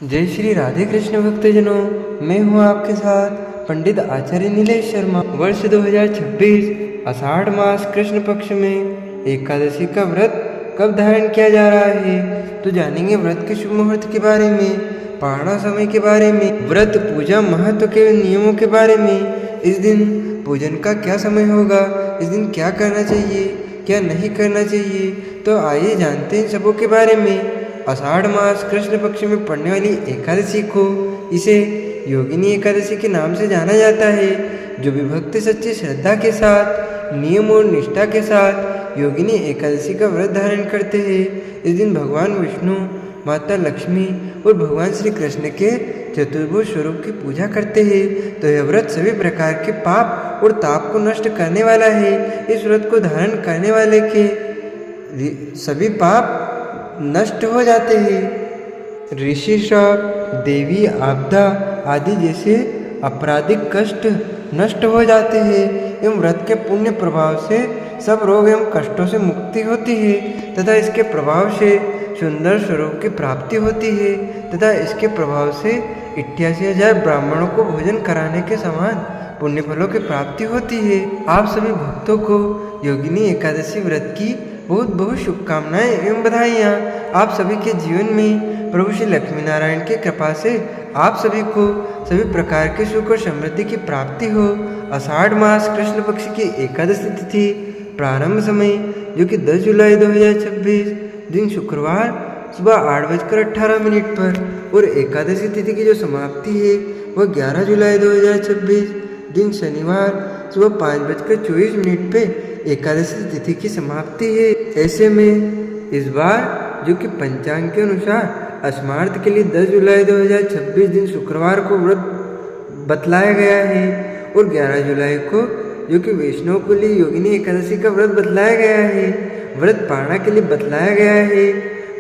जय श्री राधे कृष्ण भक्तजनों, मैं हूं आपके साथ पंडित आचार्य नीलेश शर्मा। वर्ष 2026 आषाढ़ मास कृष्ण पक्ष में एकादशी का व्रत कब धारण किया जा रहा है, तो जानेंगे व्रत के शुभ मुहूर्त के बारे में, पारणा समय के बारे में, व्रत पूजा महत्व के नियमों के बारे में, इस दिन पूजन का क्या समय होगा, इस दिन क्या करना चाहिए क्या नहीं करना चाहिए। तो आइए जानते हैं सबों के बारे में। आषाढ़ मास कृष्ण पक्ष में पड़ने वाली एकादशी को इसे योगिनी एकादशी के नाम से जाना जाता है। जो भी भक्त सच्ची श्रद्धा के साथ नियम और निष्ठा के साथ योगिनी एकादशी का व्रत धारण करते हैं, इस दिन भगवान विष्णु, माता लक्ष्मी और भगवान श्री कृष्ण के चतुर्भुज स्वरूप की पूजा करते हैं। तो यह व्रत सभी प्रकार के पाप और ताप को नष्ट करने वाला है। इस व्रत को धारण करने वाले के सभी पाप नष्ट हो जाते हैं। ऋषि श्राप, देवी आपदा आदि जैसे आपराधिक कष्ट नष्ट हो जाते हैं एवं व्रत के पुण्य प्रभाव से सब रोग एवं कष्टों से मुक्ति होती है तथा इसके प्रभाव से सुंदर स्वरूप की प्राप्ति होती है तथा इसके प्रभाव से 88,000 ब्राह्मणों को भोजन कराने के समान पुण्य फलों की प्राप्ति होती है। आप सभी भक्तों को योगिनी एकादशी व्रत की बहुत बहुत शुभकामनाएं एवं बधाइयाँ। आप सभी के जीवन में प्रभु श्री लक्ष्मी नारायण की कृपा से आप सभी को सभी प्रकार के सुख और समृद्धि की प्राप्ति हो। आषाढ़ मास कृष्ण पक्ष की एकादशी तिथि प्रारंभ समय जो कि 10 जुलाई 2026 दिन शुक्रवार सुबह 8:18 पर और एकादशी तिथि की जो समाप्ति है वह 11 जुलाई 2026 दिन शनिवार सुबह 5:24 पे एकादशी तिथि की समाप्ति है। ऐसे में इस बार जो कि पंचांग के अनुसार अस्मार्थ के लिए 10 जुलाई 2026 दिन शुक्रवार को व्रत बतलाया गया है और 11 जुलाई को जो कि वैष्णव के लिए योगिनी एकादशी का व्रत बतलाया गया है। व्रत पारणा के लिए बतलाया गया है।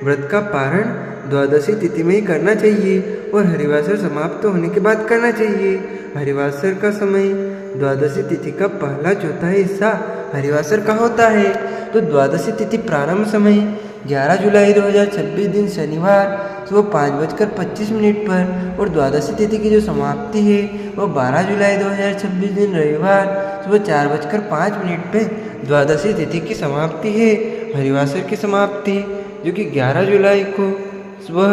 व्रत का पारण द्वादशी तिथि में ही करना चाहिए और हरिवासर समाप्त होने के बाद करना चाहिए। हरिवासर का समय द्वादशी तिथि का पहला चौथा हिस्सा हरिवासर का होता है। तो द्वादशी तिथि प्रारंभ समय 11 जुलाई 2026 दिन शनिवार सुबह 5:25 पर और द्वादशी तिथि की जो समाप्ति है वह 12 जुलाई 2026 दिन रविवार सुबह 4:05 पे द्वादशी तिथि की समाप्ति है। हरिवासर की समाप्ति जो कि 11 जुलाई को सुबह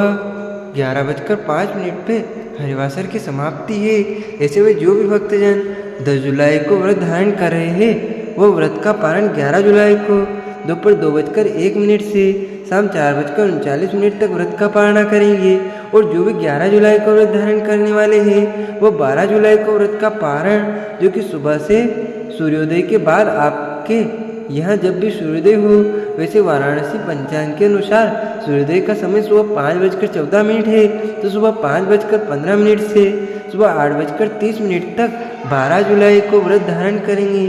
11:05 पे हरिवासर की समाप्ति है। ऐसे में जो भी भक्तजन 10 जुलाई को व्रत धारण कर रहे हैं वो व्रत का पारण 11 जुलाई को दोपहर 2:01 से शाम 4:39 तक व्रत का पारणा करेंगे और जो भी 11 जुलाई को व्रत धारण करने वाले हैं वो 12 जुलाई को व्रत का पारण जो कि सुबह से सूर्योदय के बाद आपके यहाँ जब भी सूर्योदय हो, वैसे वाराणसी पंचांग के अनुसार सूर्योदय का समय सुबह 5:14 है तो सुबह 5:15 से सुबह 8:30 तक 12 जुलाई को व्रत धारण करेंगे,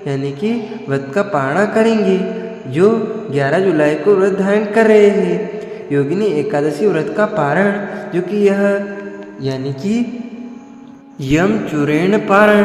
यानी कि व्रत का पारणा करेंगे। जो 11 जुलाई को व्रत धारण कर रहे हैं योगिनी एकादशी व्रत का पारण जो कि यह यानी कि यम चूर्ण पारण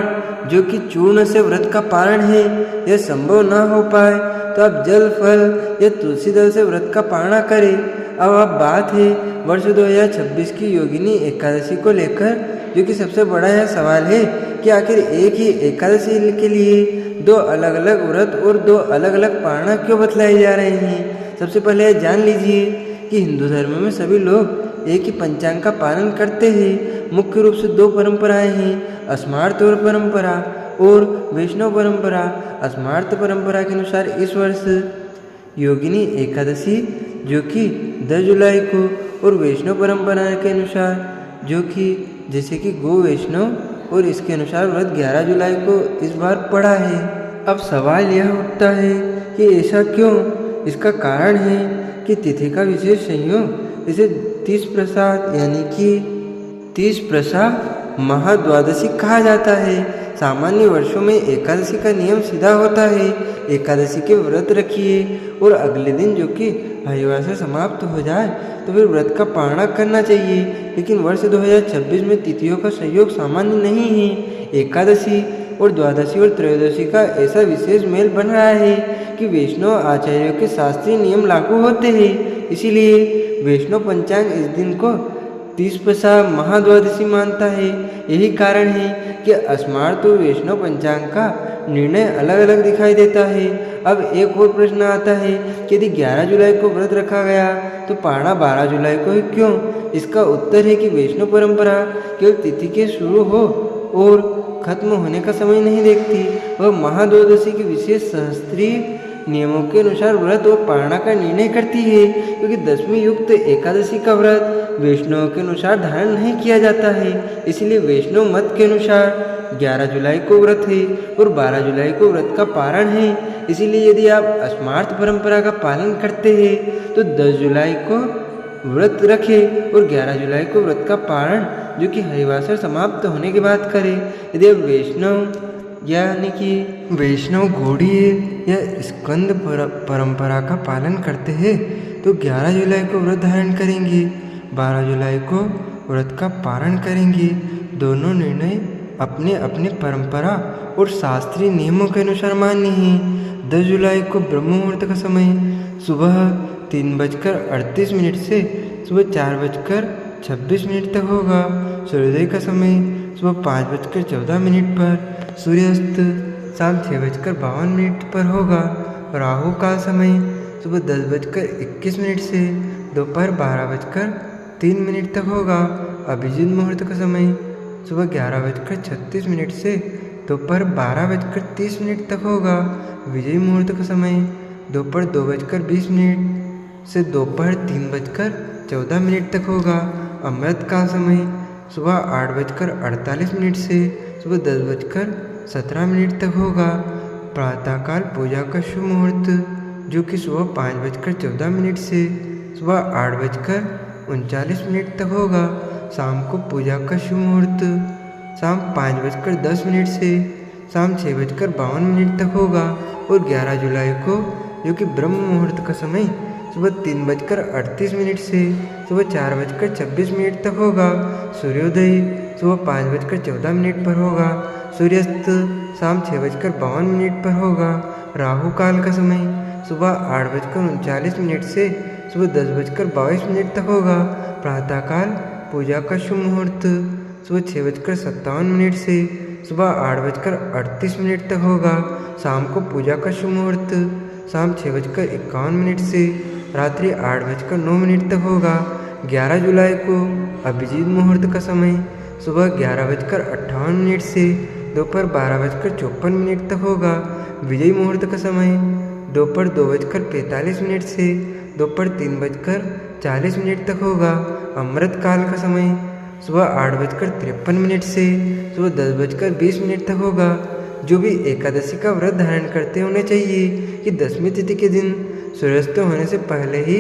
जो कि चूर्ण से व्रत का पारण है, यह संभव न हो पाए तो आप जल फल या तुलसी दल से व्रत का पारणा करें। अब बात है वर्ष 2026 की योगिनी एकादशी को लेकर, जो कि सबसे बड़ा यह सवाल है कि आखिर एक ही एकादशी के लिए दो अलग अलग व्रत और दो अलग अलग पारणा क्यों बतलाए जा रहे हैं। सबसे पहले यह जान लीजिए कि हिंदू धर्म में सभी लोग एक ही पंचांग का पालन करते हैं। मुख्य रूप से दो परंपराएं हैं, अस्मार्त परंपरा और वैष्णव परंपरा। अस्मार्त परंपरा के अनुसार इस वर्ष योगिनी एकादशी जो कि 10 जुलाई को और वैष्णव परंपरा के अनुसार जो कि जैसे कि गो वैष्णव और इसके अनुसार व्रत 11 जुलाई को इस बार पड़ा है। अब सवाल यह उठता है कि ऐसा क्यों। इसका कारण है कि तिथि का विशेष संयोग इसे 30 प्रसाद यानी कि 30 प्रसाद महाद्वादशी कहा जाता है। सामान्य वर्षों में एकादशी का नियम सीधा होता है, एकादशी के व्रत रखिए और अगले दिन जो कि हरिवासर समाप्त हो जाए तो फिर व्रत का पारणा करना चाहिए। लेकिन वर्ष 2026 में तिथियों का संयोग सामान्य नहीं है। एकादशी और द्वादशी और त्रयोदशी का ऐसा विशेष मेल बन रहा है कि वैष्णव आचार्यों के शास्त्रीय नियम लागू होते हैं। इसीलिए वैष्णव पंचांग इस दिन को 30 महाद्वादशी मानता है। यही कारण है कि अस्मार्त और वैष्णव पंचांग का निर्णय अलग अलग दिखाई देता है। अब एक और प्रश्न आता है कि यदि 11 जुलाई को व्रत रखा गया तो पारणा 12 जुलाई को ही क्यों? इसका उत्तर है कि वैष्णव परंपरा केवल तिथि के शुरू हो और खत्म होने का समय नहीं देखती, वह महाद्वादशी के विशेष शास्त्रीय नियमों के अनुसार व्रत और पारणा का निर्णय करती है। क्योंकि 10वीं युक्त एकादशी का व्रत वैष्णव के अनुसार धारण नहीं किया जाता है, इसलिए वैष्णव मत के अनुसार 11 जुलाई को व्रत है और 12 जुलाई को व्रत का पारण है। इसीलिए यदि आप अस्मार्त परंपरा का पालन करते हैं तो 10 जुलाई को व्रत रखें और 11 जुलाई को व्रत का पारण जो कि हरिवासर समाप्त होने के बाद करें। यदि आप वैष्णव यानी कि वैष्णव गौड़ीय या स्कंद परंपरा का पालन करते हैं तो 11 जुलाई को व्रत धारण करेंगे, 12 जुलाई को व्रत का पारण करेंगे। दोनों निर्णय अपने अपने परंपरा और शास्त्रीय नियमों के अनुसार मान्य हैं। 10 जुलाई को ब्रह्म मुहूर्त का समय सुबह 3:38 से सुबह 4:26 तक होगा। सूर्योदय का समय सुबह 5:14 पर, सूर्यास्त शाम 6:52 पर होगा। राहु काल समय सुबह 10:21 से दोपहर 12:03 तक होगा। अभिजीत मुहूर्त का समय सुबह 11:36 से दोपहर 12:30 तक होगा। विजय मुहूर्त का समय दोपहर 2:20 से दोपहर 3:14 तक होगा। अमृत काल समय सुबह 8:48 से सुबह 10:17 तक होगा। प्रातःकाल पूजा का शुभ मुहूर्त जो कि सुबह 5:14 से सुबह 8:39 तक होगा। शाम को पूजा का शुभ मुहूर्त शाम 5:10 से शाम 6:52 तक होगा। और 11 जुलाई को जो कि ब्रह्म मुहूर्त का समय सुबह 3:38 से सुबह 4:26 तक होगा। सूर्योदय सुबह 5:14 पर होगा। सूर्यास्त शाम 6:52 पर होगा। राहु काल का समय सुबह 8:39 से सुबह 10:22 तक होगा। प्रातःकाल पूजा का शुभ मुहूर्त सुबह 6:57 से सुबह 8:38 तक होगा। शाम को पूजा का शुभ मुहूर्त शाम 6:51 से रात्रि 8:09 तक होगा। 11 जुलाई को अभिजीत मुहूर्त का समय सुबह 11:58 से दोपहर 12:54 तक होगा। विजय मुहूर्त का समय दोपहर 2:45 से दोपहर 3:40 तक होगा। अमृत काल का समय सुबह 8:53 से सुबह 10:20 तक होगा। जो भी एकादशी का व्रत धारण करते होने चाहिए कि 10वीं तिथि के दिन सूर्यास्त होने से पहले ही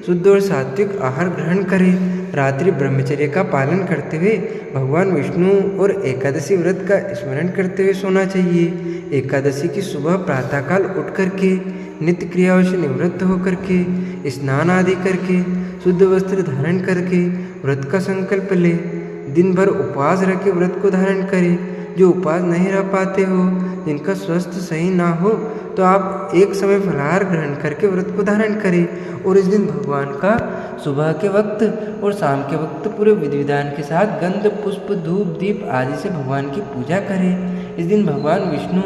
शुद्ध और सात्विक आहार ग्रहण करें। रात्रि ब्रह्मचर्य का पालन करते हुए भगवान विष्णु और एकादशी व्रत का स्मरण करते हुए सोना चाहिए। एकादशी की सुबह प्रातःकाल उठ करके नित्य क्रियाओं से निवृत्त होकर के स्नान आदि करके शुद्ध वस्त्र धारण करके व्रत का संकल्प ले। दिन भर उपवास रख के व्रत को धारण करें। जो उपवास नहीं रह पाते हो, जिनका स्वास्थ्य सही ना हो, तो आप एक समय फलाहार ग्रहण करके व्रत को धारण करें। और इस दिन भगवान का सुबह के वक्त और शाम के वक्त पूरे विधि विधान के साथ गंध पुष्प धूप दीप आदि से भगवान की पूजा करें। इस दिन भगवान विष्णु,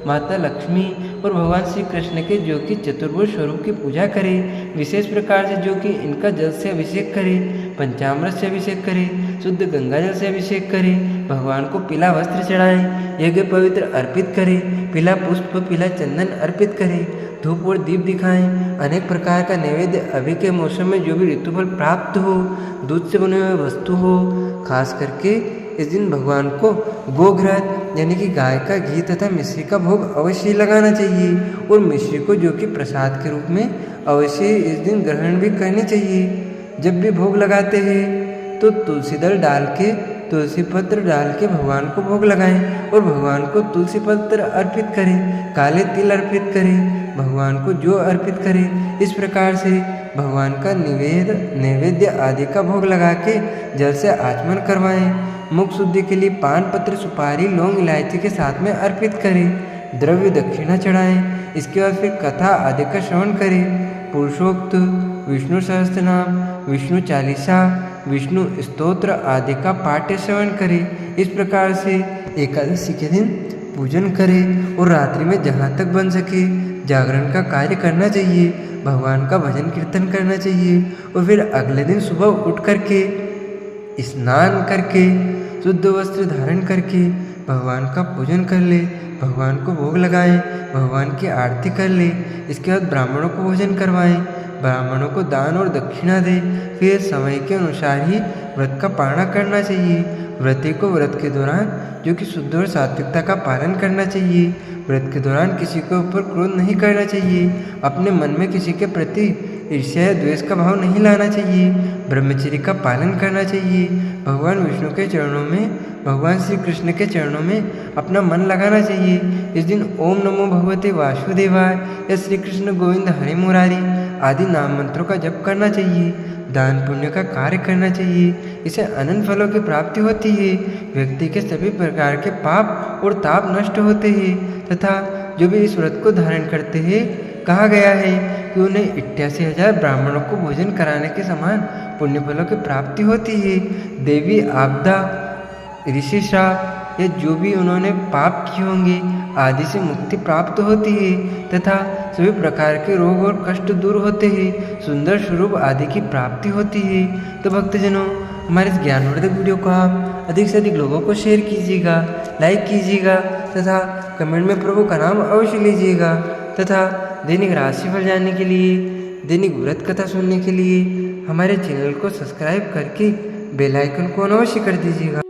माता लक्ष्मी और भगवान श्री कृष्ण के जो कि चतुर्भुज स्वरूप की पूजा करें। विशेष प्रकार से जो कि इनका जल से अभिषेक करें, पंचामृत से अभिषेक करें, शुद्ध गंगा जल से अभिषेक करें। भगवान को पीला वस्त्र चढ़ाएं, यज्ञ पवित्र अर्पित करें, पीला पुष्प पीला चंदन अर्पित करें, धूप और दीप दिखाएं। अनेक प्रकार का नैवेद्य अभी के मौसम में जो भी ऋतुफल प्राप्त हो, दूध से बने हुए वस्तु हो, खास करके इस दिन भगवान को गोघृत यानी कि गाय का घी तथा मिश्री का भोग अवश्य लगाना चाहिए। और मिश्री को जो कि प्रसाद के रूप में अवश्य इस दिन ग्रहण भी करनी चाहिए। जब भी भोग लगाते हैं तो तुलसी दल डाल के, तुलसी पत्र डाल के भगवान को भोग लगाएं और भगवान को तुलसी पत्र अर्पित करें, काले तिल अर्पित करें, भगवान को जो अर्पित करें। इस प्रकार से भगवान का नैवेद्य आदि का भोग लगा के जल से आचमन करवाएं। मुख शुद्धि के लिए पान पत्र सुपारी लौंग इलायची के साथ में अर्पित करें। द्रव्य दक्षिणा चढ़ाएं। इसके बाद फिर कथा आदि का श्रवण करें। पुरुषोक्त विष्णु सहस्त्रनाम, विष्णु चालीसा, विष्णु स्तोत्र आदि का पाठ्य श्रवण करे। इस प्रकार से एकादशी के दिन पूजन करे और रात्रि में जहाँ तक बन सके जागरण का कार्य करना चाहिए, भगवान का भजन कीर्तन करना चाहिए और फिर अगले दिन सुबह उठ करके स्नान करके शुद्ध वस्त्र धारण करके भगवान का पूजन कर ले, भगवान को भोग लगाएं, भगवान की आरती कर ले। इसके बाद ब्राह्मणों को भोजन करवाएं, ब्राह्मणों को दान और दक्षिणा दें। फिर समय के अनुसार ही व्रत का पारणा करना चाहिए। व्रती को व्रत के दौरान जो कि शुद्ध और सात्विकता का पालन करना चाहिए। व्रत के दौरान किसी के ऊपर क्रोध नहीं करना चाहिए। अपने मन में किसी के प्रति ईर्ष्या या द्वेष का भाव नहीं लाना चाहिए। ब्रह्मचर्य का पालन करना चाहिए। भगवान विष्णु के चरणों में, भगवान श्री कृष्ण के चरणों में अपना मन लगाना चाहिए। इस दिन ओम नमो भगवते वासुदेवाय या श्री कृष्ण गोविंद हरे मुरारी आदि नाम मंत्रों का जप करना चाहिए। दान पुण्य का कार्य करना चाहिए। इससे अनंत फलों की प्राप्ति होती है। व्यक्ति के सभी प्रकार के पाप और ताप नष्ट होते हैं तथा जो भी इस व्रत को धारण करते हैं, कहा गया है कि उन्हें 88,000 ब्राह्मणों को भोजन कराने के समान पुण्य फलों की प्राप्ति होती है। देवी आपदा, ऋषि श्राप या जो भी उन्होंने पाप किए होंगे आदि से मुक्ति प्राप्त होती है तथा सभी प्रकार के रोग और कष्ट दूर होते हैं। सुंदर स्वरूप आदि की प्राप्ति होती है। तो भक्तजनों, हमारे इस ज्ञानवर्धक वीडियो को आप अधिक से अधिक लोगों को शेयर कीजिएगा, लाइक कीजिएगा तथा कमेंट में प्रभु का नाम अवश्य लीजिएगा तथा दैनिक राशिफल जानने के लिए, दैनिक व्रत कथा सुनने के लिए हमारे चैनल को सब्सक्राइब करके बेल आइकन को अवश्य कर दीजिएगा।